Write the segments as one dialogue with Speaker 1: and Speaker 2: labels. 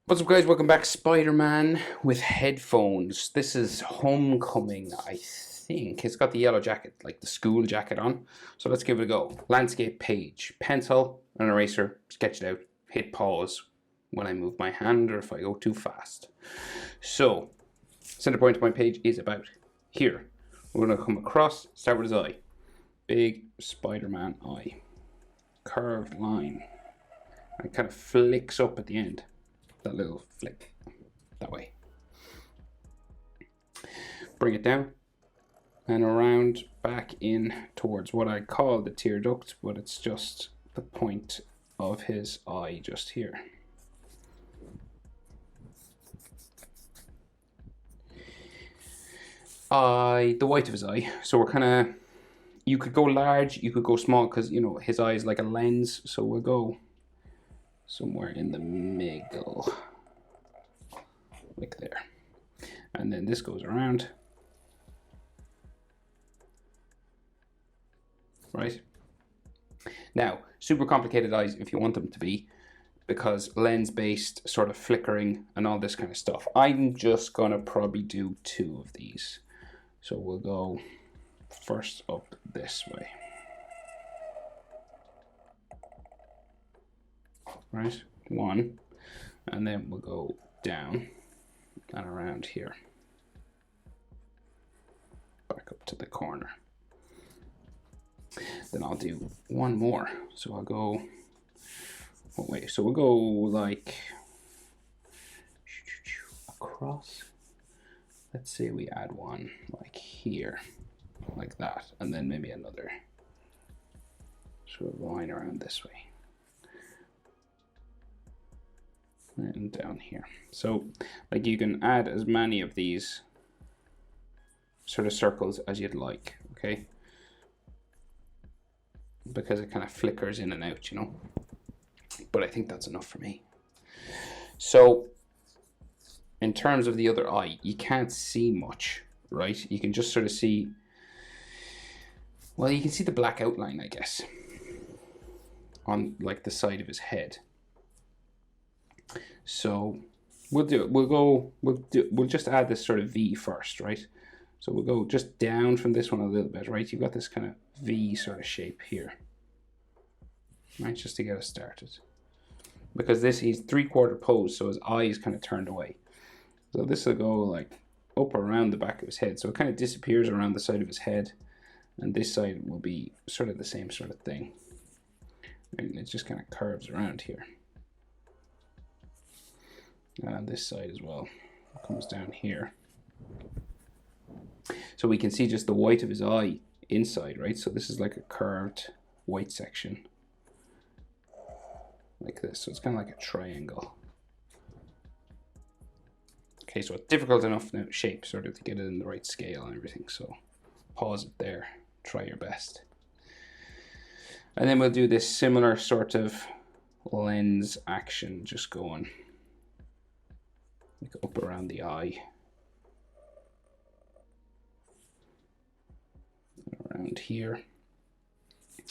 Speaker 1: What's up, guys? Welcome back. Spider-Man with headphones. This is Homecoming, I think. It's got the yellow jacket, like the school jacket on. So let's give it a go. Landscape page. Pencil and eraser. Sketch it out. Hit pause when I move my hand or if I go too fast. So, center point of my page is about here. We're going to come across, start with his eye. Big Spider-Man eye. Curved line. And it kind of flicks up at the end. That little flick that way. Bring it down and around back in towards what I call the tear duct, but it's just the point of his eye just here. The white of his eye. So we're kind of, you could go large, you could go small, because you know his eye is like a lens. So we'll go somewhere in the middle, like there, and then this goes around, right? Now, super complicated eyes if you want them to be, because lens based, sort of flickering and all this kind of stuff. I'm just gonna probably do two of these, so we'll go first up this way. Right, one, and then we'll go down and around here, back up to the corner. Then I'll do one more. So I'll go, what way? So we'll go like across. Let's say we add one like here, like that, and then maybe another sort of line around this way. And down here. So like you can add as many of these sort of circles as you'd like, okay? Because it kind of flickers in and out, you know? But I think that's enough for me. So in terms of the other eye, you can't see much, right? You can just sort of see, well, you can see the black outline, I guess, on like the side of his head. So we'll do it. We'll just add this sort of V first, right? So we'll go just down from this one a little bit, right? You've got this kind of V sort of shape here, right? Just to get us started. Because this, he's 3/4 pose, so his eye is kind of turned away. So this will go like up around the back of his head. So it kind of disappears around the side of his head. And this side will be sort of the same sort of thing. And it just kind of curves around here. And this side as well comes down here. So we can see just the white of his eye inside, right? So this is like a curved white section, like this. So it's kind of like a triangle. Okay, so it's difficult enough now shape, sort of, to get it in the right scale and everything. So pause it there, try your best. And then we'll do this similar sort of lens action, just going like up around the eye, around here.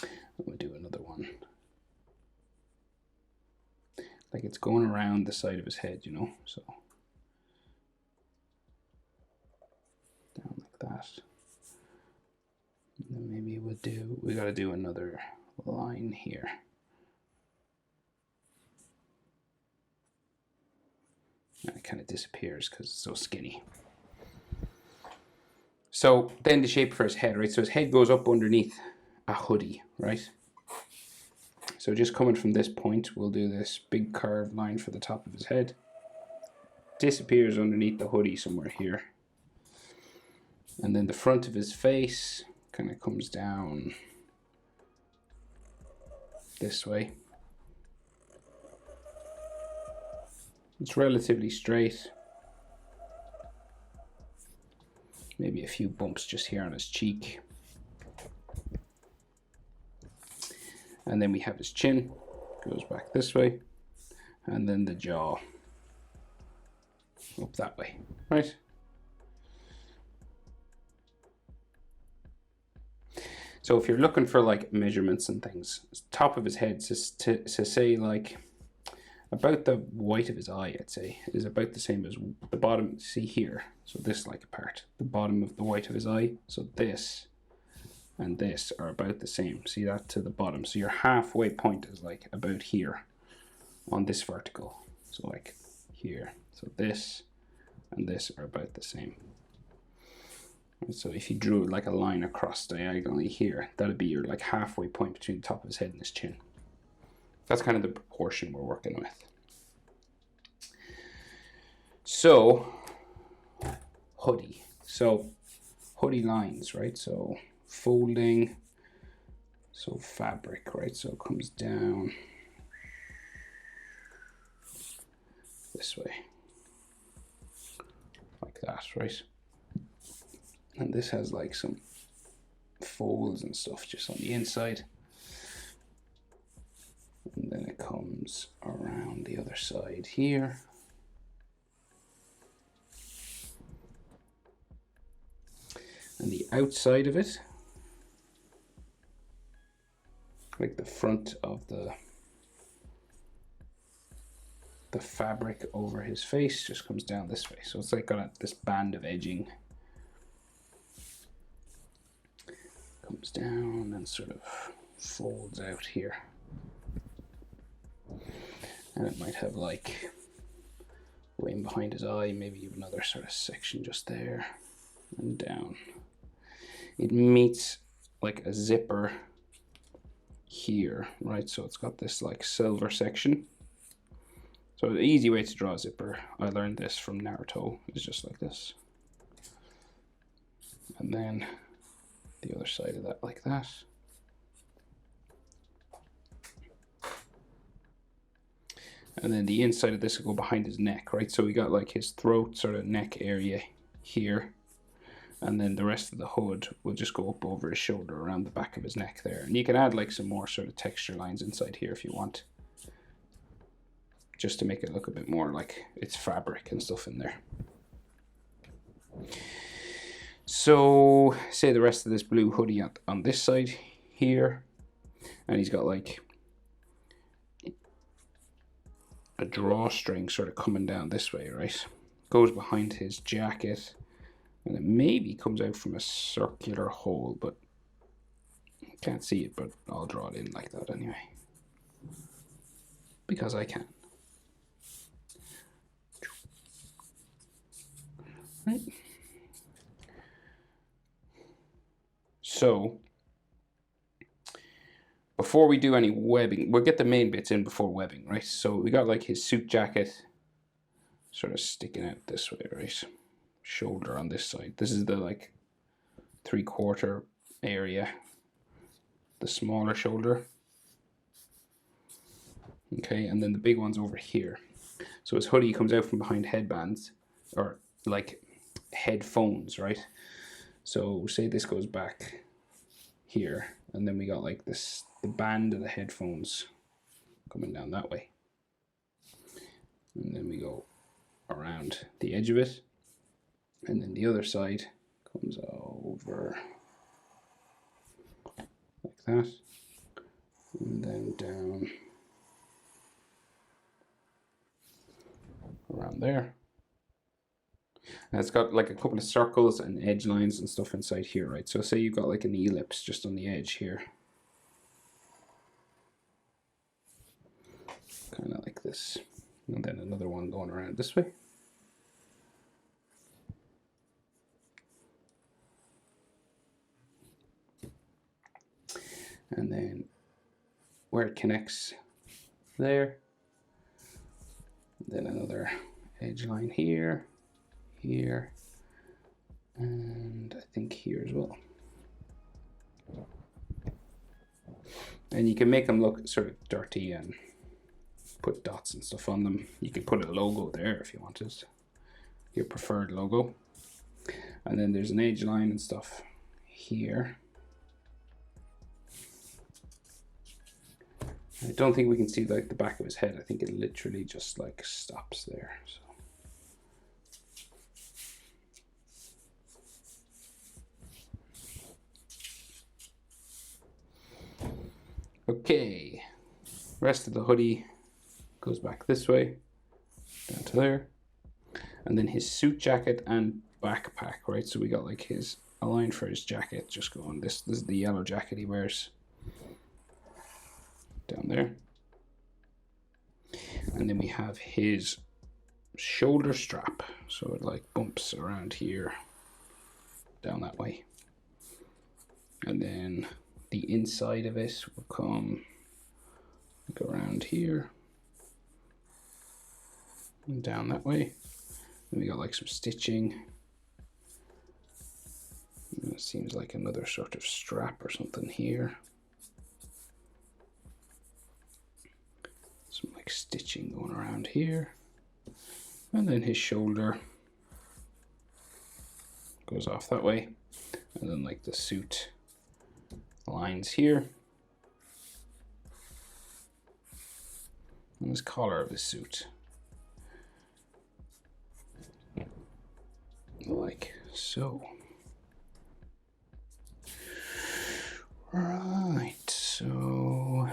Speaker 1: And we'll do another one, like it's going around the side of his head, you know, so down like that. And then maybe we got to do another line here. And it kind of disappears because it's so skinny. So then the shape for his head, right? So his head goes up underneath a hoodie, right? So just coming from this point, we'll do this big curved line for the top of his head. Disappears underneath the hoodie somewhere here. And then the front of his face kind of comes down this way. It's relatively straight. Maybe a few bumps just here on his cheek. And then we have his chin, goes back this way. And then the jaw up that way, right? So if you're looking for like measurements and things, top of his head, to say like about the white of his eye, I'd say, is about the same as the bottom. See here, so this like part, the bottom of the white of his eye. So this and this are about the same. See that to the bottom. So your halfway point is like about here on this vertical. So like here. So this and this are about the same. So if you drew like a line across diagonally here, that'd be your like halfway point between the top of his head and his chin. That's kind of the proportion we're working with. So hoodie. So hoodie lines, right? So folding, so fabric, right? So it comes down this way, like that, right? And this has like some folds and stuff just on the inside. And then it comes around the other side here. And the outside of it, like the front of the fabric over his face, just comes down this way. So it's like got this band of edging. Comes down and sort of folds out here. And it might have like way in behind his eye, maybe another sort of section just there and down. It meets like a zipper here, right? So it's got this like silver section. So the easy way to draw a zipper, I learned this from Naruto, is just like this. And then the other side of that like that. And then the inside of this will go behind his neck, right? So we got like his throat sort of neck area here. And then the rest of the hood will just go up over his shoulder around the back of his neck there. And you can add like some more sort of texture lines inside here if you want, just to make it look a bit more like it's fabric and stuff in there. So say the rest of this blue hoodie on this side here, and he's got like a drawstring sort of coming down this way, right? Goes behind his jacket, and it maybe comes out from a circular hole, but you can't see it, but I'll draw it in like that anyway, because I can. Right. So before we do any webbing, we'll get the main bits in before webbing, right? So we got like his suit jacket sort of sticking out this way, right? Shoulder on this side. This is the like 3/4 area, the smaller shoulder. Okay, and then the big one's over here. So his hoodie comes out from behind headbands, or like headphones, right? So say this goes back here, and then we got like this, the band of the headphones coming down that way. And then we go around the edge of it, and then the other side comes over like that, and then down around there. And it's got like a couple of circles and edge lines and stuff inside here, right? So say you've got like an ellipse just on the edge here, kind of like this, and then another one going around this way. And then where it connects there, then another edge line here, here, and I think here as well. And you can make them look sort of dirty and put dots and stuff on them. You can put a logo there if you wanted, your preferred logo. And then there's an edge line and stuff here. I don't think we can see like the back of his head. I think it literally just like stops there. So. Okay, rest of the hoodie goes back this way, down to there. And then his suit jacket and backpack, right? So we got like a line for his jacket, just going, this is the yellow jacket he wears. Down there. And then we have his shoulder strap. So it like bumps around here, down that way. And then the inside of it will come like around here and down that way. And we got like some stitching. And it seems like another sort of strap or something here. Some like stitching going around here. And then his shoulder goes off that way. And then like the suit lines here. And his collar of his suit. Like so. Right, so.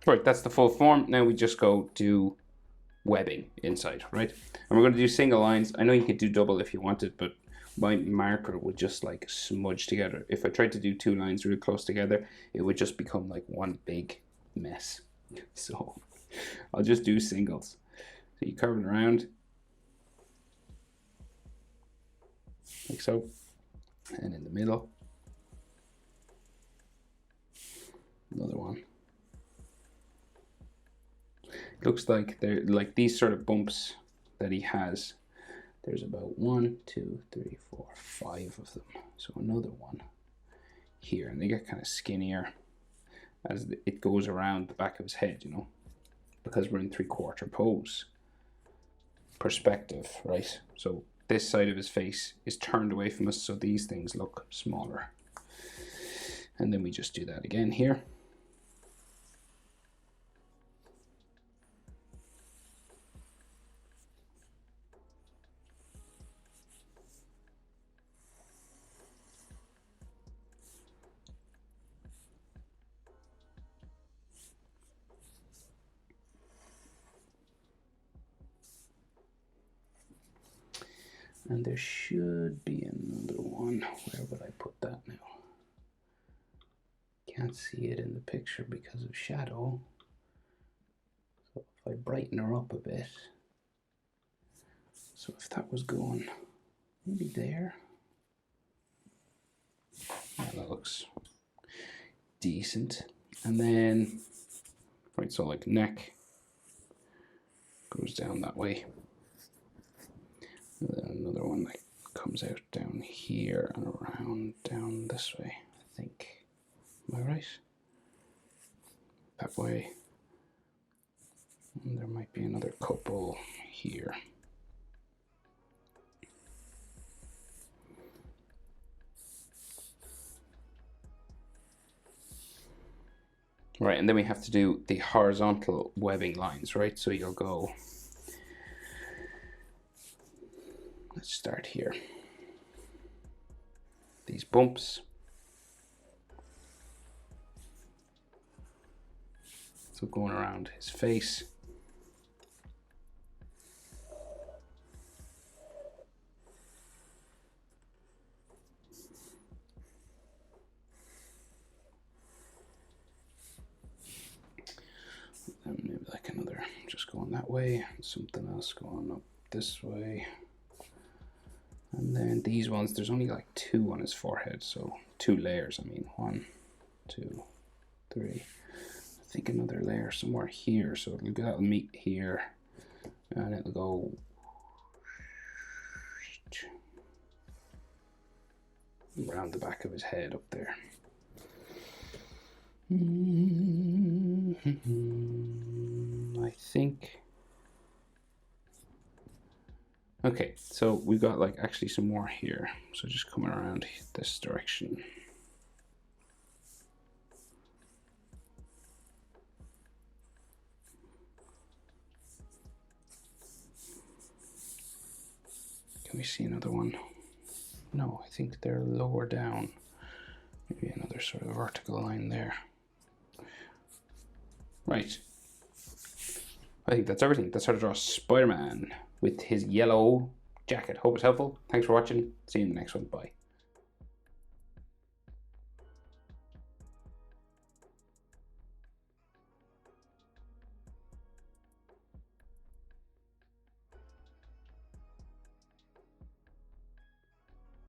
Speaker 1: Right, that's the full form. Now we just go do webbing inside, right? And we're going to do single lines. I know you could do double if you wanted, but my marker would just like smudge together. If I tried to do two lines really close together, it would just become like one big mess. So I'll just do singles. So you curve it around like so, and in the middle, another one. It looks like they're like these sort of bumps that he has. There's about 1, 2, 3, 4, 5 of them. So another one here, and they get kind of skinnier as it goes around the back of his head, you know, because we're in 3/4 pose perspective, right? So this side of his face is turned away from us, so these things look smaller. And then we just do that again here. And there should be another one. Where would I put that now? Can't see it in the picture because of shadow. So if I brighten her up a bit. So if that was going maybe there. Yeah, that looks decent. And then, right, so like neck goes down that way. And then another one that comes out down here and around down this way, I think. Am I right? That way. And there might be another couple here. Right, and then we have to do the horizontal webbing lines, right? So you'll go, let's start here. These bumps. So going around his face. And maybe like another, just going that way, something else going up this way. And then these ones, there's only like 2 on his forehead, so 2 layers, I mean, 1, 2, 3. I think another layer somewhere here, so that'll meet here, and it'll go around the back of his head up there. I think. Okay, so we've got like actually some more here. So just coming around this direction. Can we see another one? No, I think they're lower down. Maybe another sort of vertical line there. Right. I think that's everything. That's how to draw Spider-Man with his yellow jacket. Hope it's helpful. Thanks for watching. See you in the next one. Bye.